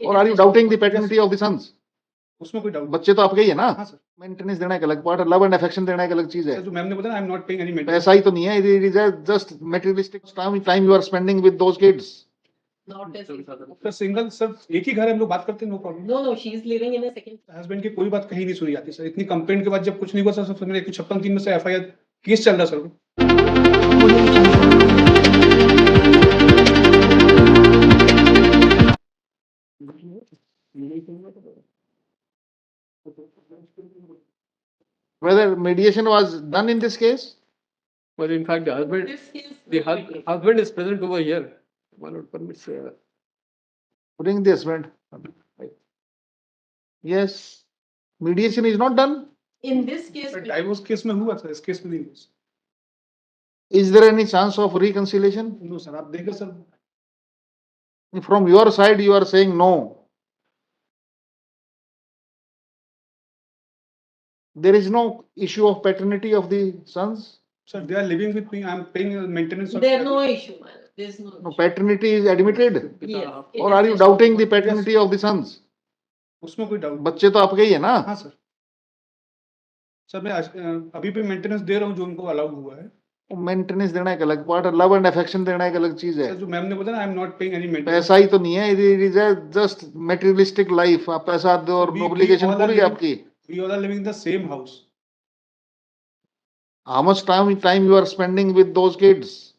और are you doubting the paternity of the sons? उसमें कोई डाउट बच्चे तो आपके ही है ना? हाँ सर मेंटेनेंस देना एक अलग पार्ट है, लव एंड अफेक्शन देना एक अलग चीज है। सर जो मैम ने बताया I am not paying any maintenance पैसा ही तो नहीं है, it is just materialistic time you are spending with those kids. Not as sir single sir एक ही घर है हम लोग बात करते हैं no problem no, she is living in a second. Husband की कोई बात कहीं नहीं सुनी जाती सर इतनी कंप्लेंट के बाद जब कुछ नहीं हुआ सर मेरे 156(3) में से एफआईआर केस चल रहा sir Whether mediation was done in this case? Well, in fact, the husband, This is husband is present over here. One would permit. Bring the husband. Yes. Mediation is not done. in this case. Divorce case में हुआ sir इस case में नहीं हुआ Is there any chance of reconciliation? No sir आप देखें sir From your side, you are saying no. There is no issue of paternity of the sons. Sir they are living with me I am paying maintenance There's no issue, man. There's no. No, issue. paternity is admitted. Yes. it Or is are you issue. doubting the paternity of the sons? उसमें कोई doubt बच्चे तो आपके ही है ना? हाँ sir sir मैं अभी भी मेंटेनेंस दे रहा हूँ जो उनको अलाउड हुआ है मेंटेनेंस देना एक अलग पार्ट है, लव एंड अफेक्शन देना एक अलग चीज है। सर जो मैम ने बताया I am not paying any maintenance पैसा ही तो नहीं है, it is just materialistic life. आप पैसा दो और ऑब्लिगेशन पूरी है आपकी। We all are living in the same house How much time you are spending with those kids?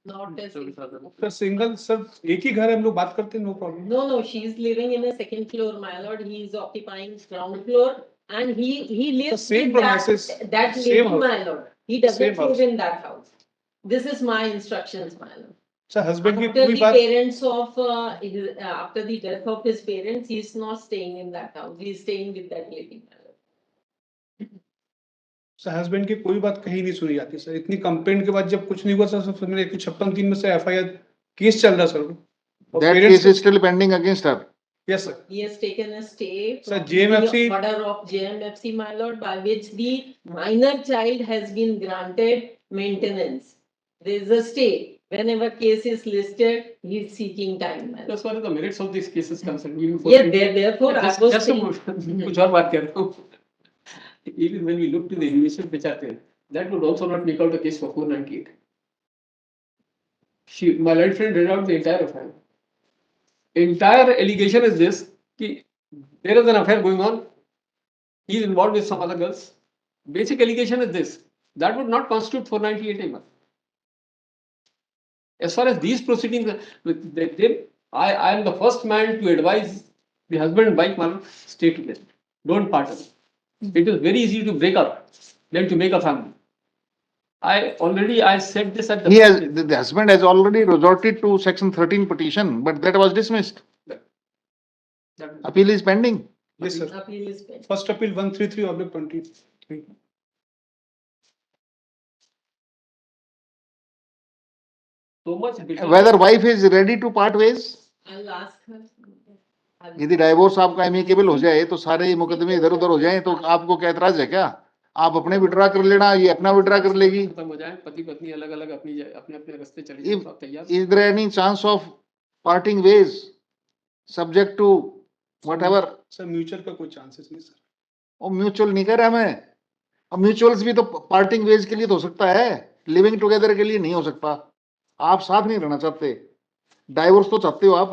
Not as. Sir single sir एक ही घर है हम लोग बात करते हैं no problem No, no, she is living in a second floor, my lord. He is occupying ground floor, and he lives same in premises, that same lady, house. my lord. He Same doesn't house. live in that house. This is my instructions, my lord. Sir husband की After कोई the बात parents of after the death of his parents, he is not staying in that house. He is staying with that lady, my lord. Sir husband की कोई बात कहीं नहीं सुनी जाती सर इतनी कंप्लेंट के बाद जब कुछ नहीं हुआ सर मेरे 156(3) में से एफआईआर केस चल रहा sir That case is still pending against her. Yes sir He has taken a stay Sir, from JMFC the order of JMFC, my lord, by which the minor child has been granted maintenance. There is a stay. Whenever case is listed, he is seeking time, my lord. As far as the merits of these cases concerned, even for Yes, therefore I was just saying. कुछ और बात कर रहा हूँ. Even when we look to the allegations which are there, that would also not make out the case for 498. My late friend read out the entire affair. Entire allegation is this: कि there is an affair going on. He is involved with some other girls. Basic allegation is this. That would not constitute 498 even. As far as these proceedings, I am the first man to advise the husband and wife must stay together. Don't part away. It is very easy to break up than to make a family. I said this at the. The husband has already resorted to Section 13 petition, but that was dismissed. Appeal is pending. Yes sir Appeal is pending. First appeal 133/23 So much. Whether wife is ready to part ways? I'll ask her. यदि divorce आपका amicable हो जाए तो सारे मुकदमे इधर उधर हो जाए तो आपको क्या एतराज है क्या? आप अपने विड्रा कर लेना, ये अपना विड्रा कर लेगी। खत्म हो जाए, पति पत्नी अलग अलग अपने अपने रास्ते चले जाए तो आप तैयार? Is there any chance of parting ways subject to whatever? Sir mutual का कोई चांसेस नहीं सर और म्यूचुअल नहीं कह रहा मैं, और म्यूचुअल्स भी तो पार्टिंग वेज के लिए तो हो सकता है, लिविंग टुगेदर के लिए नहीं हो सकता। आप साथ नहीं रहना चाहते, डाइवोर्स तो चाहते हो आप,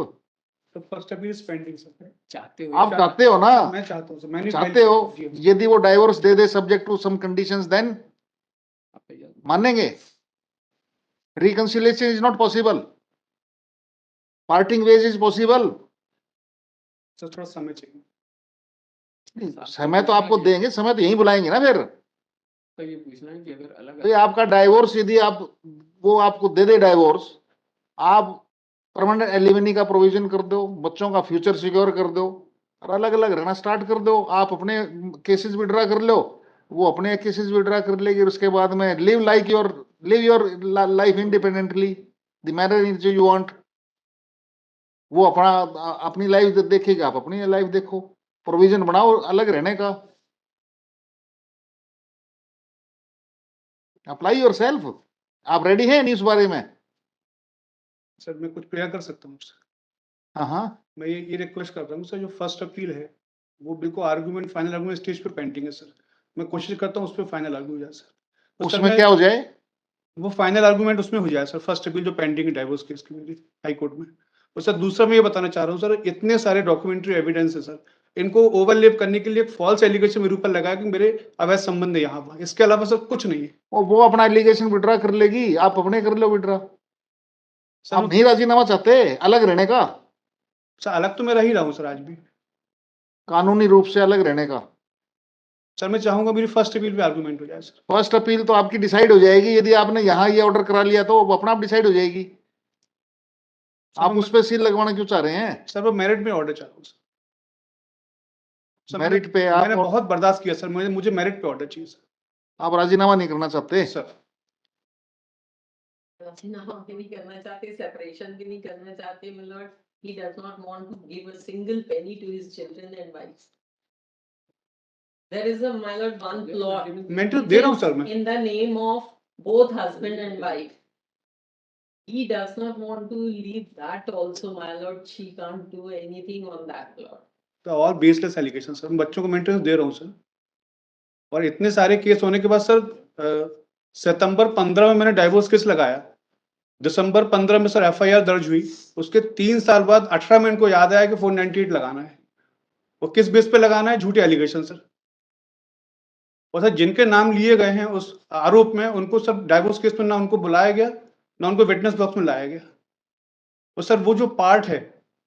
तो first appeal is pending sir चाहते हो आप चाहते हो ना, मैं चाहता हूं सर मैंने चाहते हो। यदि वो डाइवोर्स दे दे subject to some conditions, then आप तैयार? मानेंगे? Reconciliation is not possible, parting ways is possible. Sir थोड़ा समय चाहिए समय तो आपको देंगे, समय तो यही बुलाएंगे ना फिर। तो ये पूछना है कि अगर अलग तो आपका डाइवोर्स यदि आप वो आपको दे दे डाइवोर्स, आप परमानेंट एलिमनी का प्रोविजन कर दो, बच्चों का फ्यूचर सिक्योर कर दो और अलग अलग रहना स्टार्ट कर दो। आप अपने केसेस विड्रा कर लो, वो अपने केसेस विड्रा कर लेगी, उसके बाद में live your life independently the manner in you want. वो अपनी लाइफ देखेगा, आप अपनी लाइफ देखो, प्रोविजन बनाओ अलग रहने का। Apply your self. आप रेडी हैं नहीं उस बारे में? सर मैं कुछ क्लियर कर सकता हूँ सर हाँ हाँ मैं ये रिक्वेस्ट करता हूँ सर, जो फर्स्ट अपील है वो बिल्कुल आर्गुमेंट फाइनल आर्गुमेंट स्टेज पे पेंडिंग है सर। मैं कोशिश करता हूँ उस पर फाइनल आर्गू हो जाए सर। तो सर उसमें मैं क्या हो जाए? वो फाइनल आर्गुमेंट उसमें हो जाए सर, फर्स्ट अपील जो पेंडिंग है डाइवोर्स केस की मेरी हाई कोर्ट में। और सर दूसरा मैं ये बताना चाह रहा हूँ सर, इतने सारे डॉक्यूमेंट्री एविडेंस है सर, इनको ओवरलेप करने के लिए एक फॉल्स एलिगेशन मेरे ऊपर लगाया कि मेरे अवैध संबंध है यहाँ पर, इसके अलावा सर कुछ नहीं है वो अपना एलिगेशन विड्रा कर लेगी, आप अपने कर लो विड्रा। सर। आप नहीं राजीनामा चाहते अलग रहने का, सर अलग तो मैं रह ही रहा हूँ सर आज भी। कानूनी रूप से अलग रहने का। सर मैं चाहूंगा मेरी फर्स्ट अपील पे आर्गुमेंट हो जाए सर। फर्स्ट अपील तो आपकी डिसाइड हो जाएगी, यदि आपने यहाँ ये ऑर्डर करा लिया तो वो अपना आप डिसाइड हो जाएगी। आप मैं- उस पर सील लगवाना क्यों चाह रहे हैं? सर वो मेरिट में ऑर्डर चाह रहा हूँ सर। सर मेरिट पे आप मैंने बहुत बर्दाश्त किया सर, मुझे मेरिट पे ऑर्डर चाहिए सर। आप राजीनामा नहीं करना चाहते? सर राजीनामा भी नहीं करना चाहते, सेपरेशन भी नहीं करना चाहते, my lord. He does not want to give a single penny to his children and wives. There is a, my lord, one plot. मैं तो दे रहा हूँ सर मैं। In the name of both husband and wife. He does not want to leave that also, my lord. She can't do anything on that plot. तो all baseless allegation sir, मैं बच्चों को maintenance दे रहा हूँ sir. और इतने सारे case होने के बाद सर सितंबर 15 में मैंने डाइवोर्स केस लगाया, दिसंबर 15 में सर एफआईआर दर्ज हुई, उसके 3 साल बाद 18 में इनको याद आया कि 498 लगाना है। और किस बेस पे लगाना है? झूठे एलिगेशन सर। और सर जिनके नाम लिए गए हैं उस आरोप में, उनको सब डाइवोर्स केस में ना उनको बुलाया गया, ना उनको विटनेस बॉक्स में लाया गया। और सर वो जो पार्ट है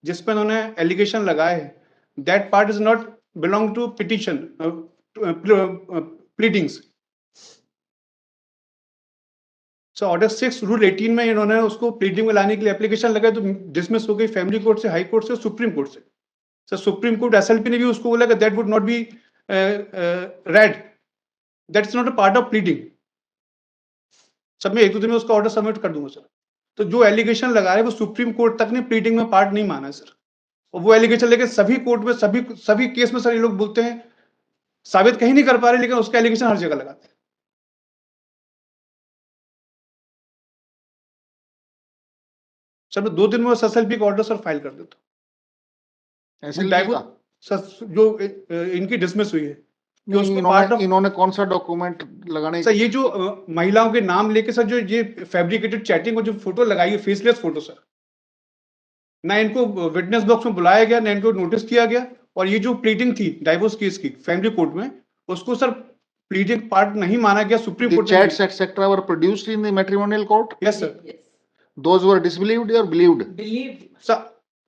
जिसपे उन्होंने एलिगेशन लगाए हैं, that part is not belong to petition pleadings. So order 6 rule 18 में इन्होंने उसको प्लीडिंग में लाने के लिए एप्लीकेशन लगाई, तो डिसमिस हो गई फैमिली कोर्ट से, हाई कोर्ट से, सुप्रीम कोर्ट से। सर सुप्रीम कोर्ट एसएलपी ने भी उसको बोला कि that would not be red, that is not a part of pleading. सब मैं 1-2 दिन में उसका ऑर्डर सबमिट कर दूंगा सर। तो जो एलिगेशन लगा है वो सुप्रीम कोर्ट तक ने प्लीडिंग में पार्ट नहीं माना है सर। और वो एलिगेशन लेके सभी कोर्ट में सभी केस में सर ये लोग बोलते हैं, साबित कहीं नहीं कर पा रहे, लेकिन उसका एलिगेशन हर जगह लगाते हैं। सर मैं 2 दिन में एसएलपी का ऑर्डर सर फाइल कर देता हूँ। ऐसे सर जो इनकी डिसमिस हुई है, कि उसको पार्ट ऑफ, इन्होंने कौन सा डॉक्यूमेंट लगाने? सर ये जो महिलाओं के नाम लेके सर जो ये फैब्रिकेटेड चैटिंग और जो फोटो लगाई है, फेसलेस फोटो सर, ना इनको विटनेस बॉक्स में बुलाया गया, ना इनको नोटिस किया गया। और ये जो प्लीडिंग थी डाइवोर्स केस की फैमिली कोर्ट में, उसको सर प्लीडिंग पार्ट नहीं माना गया सुप्रीम कोर्ट में। Chats etcetera were produced in the matrimonial court? Yes sir. Yes. Those were disbelieved और believed? Believe. Sir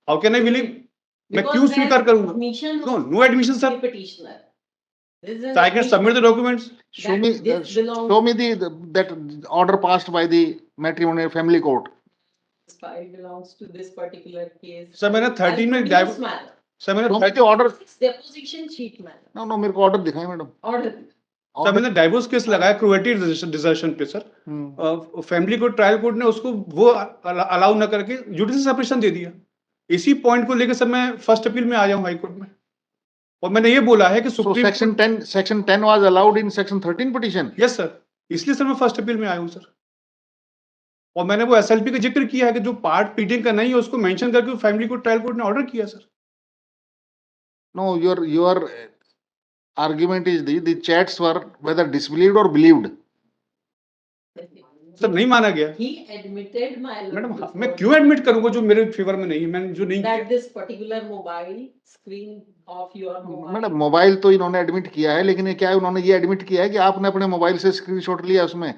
how can I believe? मैं Because क्यों there's स्वीकार करूंगा? admission नो of no admission the sir. petitioner. This is an I can submit the documents. show me this belongs- show me that order passed by the matrimonial family court. This file belongs to this particular case. Sir मैंने 13 में I'll produce divorce, manner. Sir मैंने show me the order. It's deposition sheet manner. No, मेरे को order दिखाएं madam. Order. Sir मैंने divorce case लगाया cruelty desertion पे sir. Family को ट्रायल कोर्ट ने उसको वो अलाउ न करके जुडिशियल सेपरेशन दे दिया। इसी पॉइंट को लेकर सर मैं फर्स्ट अपील में आया हूं हाई कोर्ट में, और मैंने ये बोला है कि So supreme section 10 was allowed in section 13 petition. Yes sir, इसलिए सर मैं फर्स्ट अपील में आया हूं सर। और मैंने वो एसएलपी का जिक्र किया है कि जो पार्ट प्लीडिंग का नहीं है उसको मेंशन करके फैमिली को ट्रायल कोर्ट ने ऑर्डर किया sir. No, your argument is the chats were whether disbelieved or believed. Sir नहीं माना गया। He admitted, my lord. Madam before मैं क्यों एडमिट करूंगा जो मेरे फेवर में नहीं है, मैंने जो नहीं that किया। this particular mobile screen of your mobile. Madam mobile तो इन्होंने एडमिट किया है, लेकिन ये क्या है, उन्होंने ये एडमिट किया है कि आपने अपने मोबाइल से स्क्रीनशॉट लिया उसमें।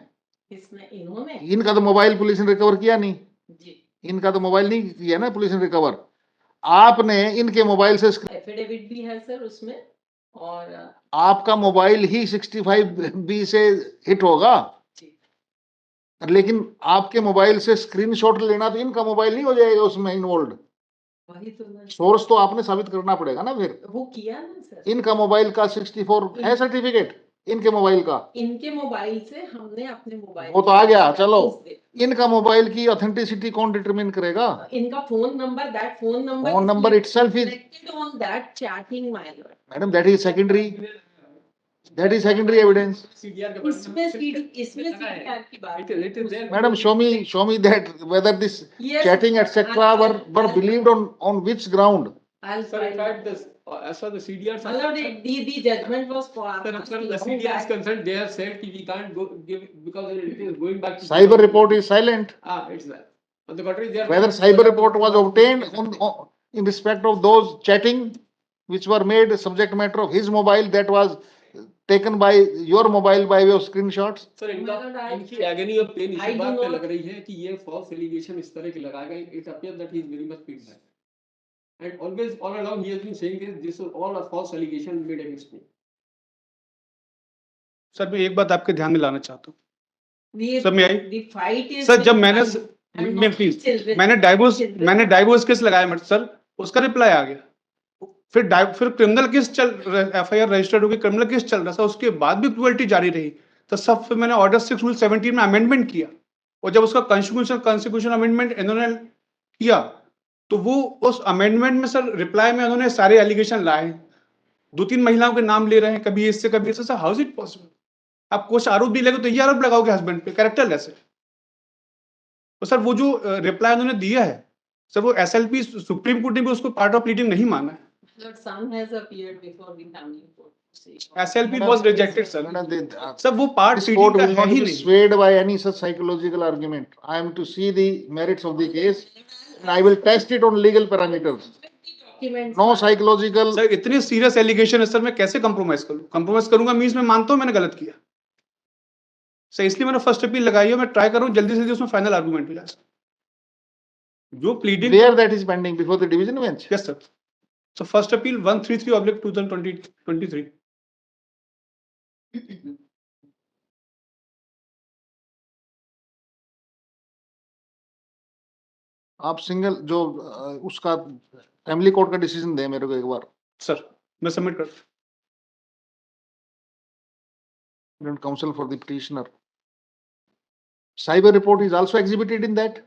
किसने? इन्होंने? इनका तो मोबाइल पुलिस ने रिकवर किया नहीं, जी। इनका तो मोबाइल नहीं किया ना पुलिस ने रिकवर। आपने इनके मोबाइल से एफिडेविट भी है सर उसमें, और आपका मोबाइल ही 65B से हिट होगा, जी। लेकिन आपके मोबाइल से स्क्रीनशॉट लेना तो इनका मोबाइल नहीं हो जाएगा उसमें इन्वॉल्व। वही तो मैं- सोर्स तो आपने साबित करना पड़ेगा ना फिर। वो किया ना सर। इनका मोबाइल का 64 है सर्टिफिकेट, इनके मोबाइल का। इनके मोबाइल से हमने अपने मोबाइल वो तो आ गया, से चलो। उस दे- इनका मोबाइल की ऑथेंटिसिटी कौन डिटरमिन करेगा? इनका phone number, that phone number Phone number itself is- connected on that chatting, my lord. Madam that is secondary. That is secondary evidence. CDR के बारे इसमें में इसमें लगा है। CDR की बात It is there. Madam, show me that whether this Yes, chatting etc. were believed on which ground. I'll Sir, in find fact, out. this, as far as the CDRs are My lord, concerned, the judgment was for. sir, as far as the CDR is concerned, they have said that we can't go give because it is going back to Cyber report is silent. it's there. On the contrary, they are Whether cyber report was obtained in respect of those chatting which were made subject matter of his mobile that was taken by your mobile by way of screenshots. Sir इनका My lord, इनकी agony of pain I इसी do बात पे not- लग रही है कि ये false allegation इस तरह के लगाए गए. It appears that he is very much pained. And always all along he has been saying this is all a false allegation made against me. Sir मैं एक बात आपके ध्यान में लाना चाहता हूँ The, सर मैं आई the fight is. सर जब with मैंने us and मैं not प्लीज children. मैंने डाइवोर्स केस लगाया मत सर उसका रिप्लाई आ गया फिर क्रिमिनल केस एफआईआर रजिस्टर्ड होगी क्रिमिनल केस चल रहा था उसके बाद भी क्रुएल्टी जारी रही तो सब फिर मैंने ऑर्डर 6 रूल 17 में अमेंडमेंट किया और जब उसका कॉन्स्टिट्यूशन अमेंडमेंट इन्होंने किया तो वो उस अमेंडमेंट में सर रिप्लाई में उन्होंने सारे एलिगेशन लाए 2-3 महिलाओं के नाम ले रहे हैं कभी इससे कभी इससे sir how is it possible आप कुछ आरोप भी लगे तो ये आरोप लगाओगे हस्बैंड पे कैरेक्टर लेस है तो सर वो जो रिप्लाई उन्होंने दिया है सर वो एसएलपी सुप्रीम कोर्ट ने भी उसको पार्ट ऑफ प्लीडिंग नहीं माना है Lord, son has appeared before the family court. SLP was rejected sir Madam, sir वो part this court pleading will का है not ही be नहीं swayed by any such psychological argument. I am to see the merits of the case and I will test it on legal parameters. Documents. No psychological. Sir इतने serious allegation है sir मैं कैसे compromise करूंगा means मैं मानता हूं मैंने गलत किया सर इसलिए मैंने फर्स्ट अपील लगाई है मैं ट्राई कर रहा हूं जल्दी से जल्दी उसमें फाइनल आर्गुमेंट हो जाए जो pleading Where that is pending before the division bench. Yes sir so first appeal 133/2023 आप सिंगल जो उसका फैमिली कोर्ट का डिसीजन दे मेरे को एक बार. सर मैं सबमिट कर Counsel for the petitioner. Cyber report is also exhibited in that.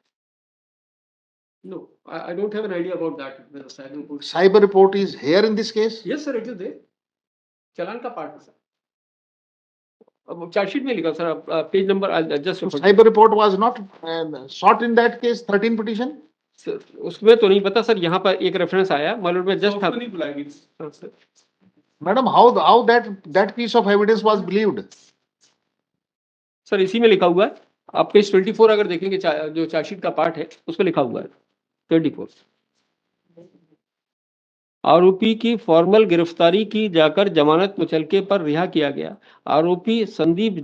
No, I don't have an idea about that. Whether cyber report. Cyber report is here in this case. Yes, sir, it is there. चालान का part है sir. अब chargesheet में लिखा sir page number just Cyber report was not sought in that case 13 petition. उसमें तो नहीं पता sir यहाँ पर एक रेफरेंस आया मालूम में जस्ट नहीं बुलाएगी Madam, how that piece of evidence was believed? Sir इसी में लिखा हुआ है आप पेज 24 अगर देखेंगे जो चार्जशीट का पार्ट है उसमें लिखा हुआ है 24 आरोपी की फॉर्मल गिरफ्तारी की जाकर जमानत मुचलके पर रिहा किया गया. आरोपी संदीप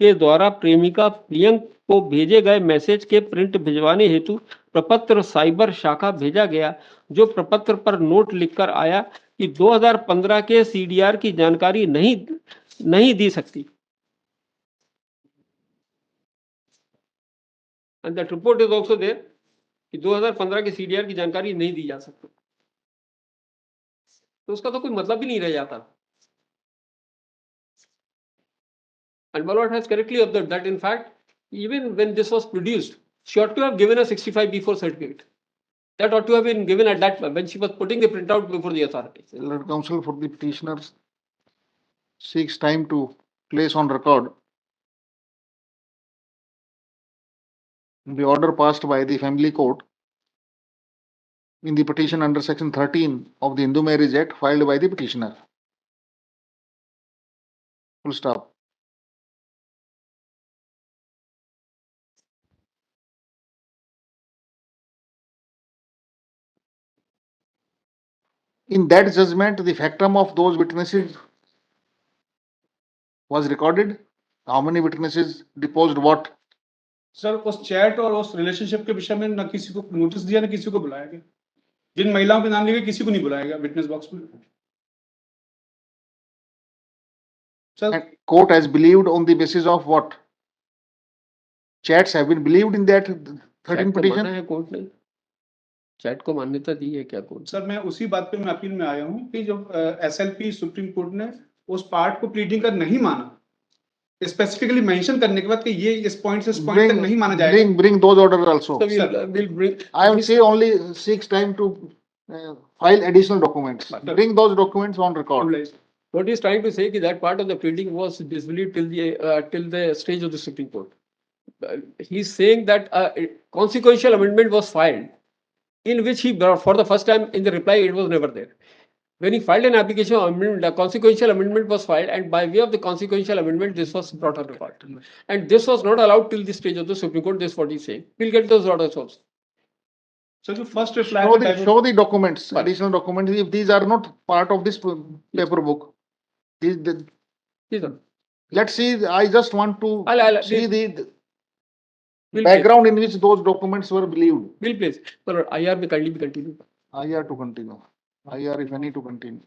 के द्वारा प्रेमिका प्रियंक को भेजे गए मैसेज के प्रिंट भिजवाने हेतु प्रपत्र साइबर शाखा भेजा गया जो प्रपत्र पर नोट लिखकर आया कि 2015 के सीडीआर की जानकारी नहीं दी सकती. And that report is also there कि 2015 के सीडीआर की जानकारी नहीं दी जा सकती. तो उसका तो कोई मतलब ही नहीं रह जाता. And Malwat has correctly observed that in fact, even when this was produced, she ought to have given a 65B4 certificate. That ought to have been given at that when she was putting the printout before the authorities. Lord Counsel for the petitioner seeks time to place on record the order passed by the family court in the petition under section 13 of the Hindu Marriage Act filed by the petitioner. Full stop. In that judgment, the factum of those witnesses was recorded. How many witnesses deposed what? Sir उस chat और उस relationship के विषय में न किसी को notice दिया न किसी को बुलाया गया जिन महिलाओं के नाम लिए किसी को नहीं बुलाया गया विटनेस बॉक्स में sir And court has believed on the basis of what? Chats have been believed in that 13 petition. है कोर्ट ने चैट को मान्यता दी है क्या कोर्ट? सर मैं उसी बात पे मैं अपील में आया हूँ कि जब एसएलपी सुप्रीम कोर्ट ने उस पार्ट को प्लीडिंग का नहीं माना स्पेसिफिकली मेंशन करने के बाद कि ये इस पॉइंट से इस पॉइंट तक नहीं माना जाएगा Bring those orders also. So Sir. we'll bring. I will say only seeks time to file additional documents. Sir. Bring those documents on record. What he's trying to say is that part of the pleading was disbelieved till the stage of the Supreme Court. He's saying that a consequential amendment was filed, in which he brought for the first time in the reply, it was never there. When he filed an application of amendment, a consequential amendment was filed, and by way of the consequential amendment, this was brought up to court. And this was not allowed till the stage of the Supreme Court. This is what he's saying. We'll get those orders also. So the first reply. Show the documents, But- additional documents, if these are not part of this paper book. These are- Let's see, I just want to I'll- see the We'll background in which those documents were believed. We'll place. But IR may kindly be continued. IR to continue. IR if any to continue.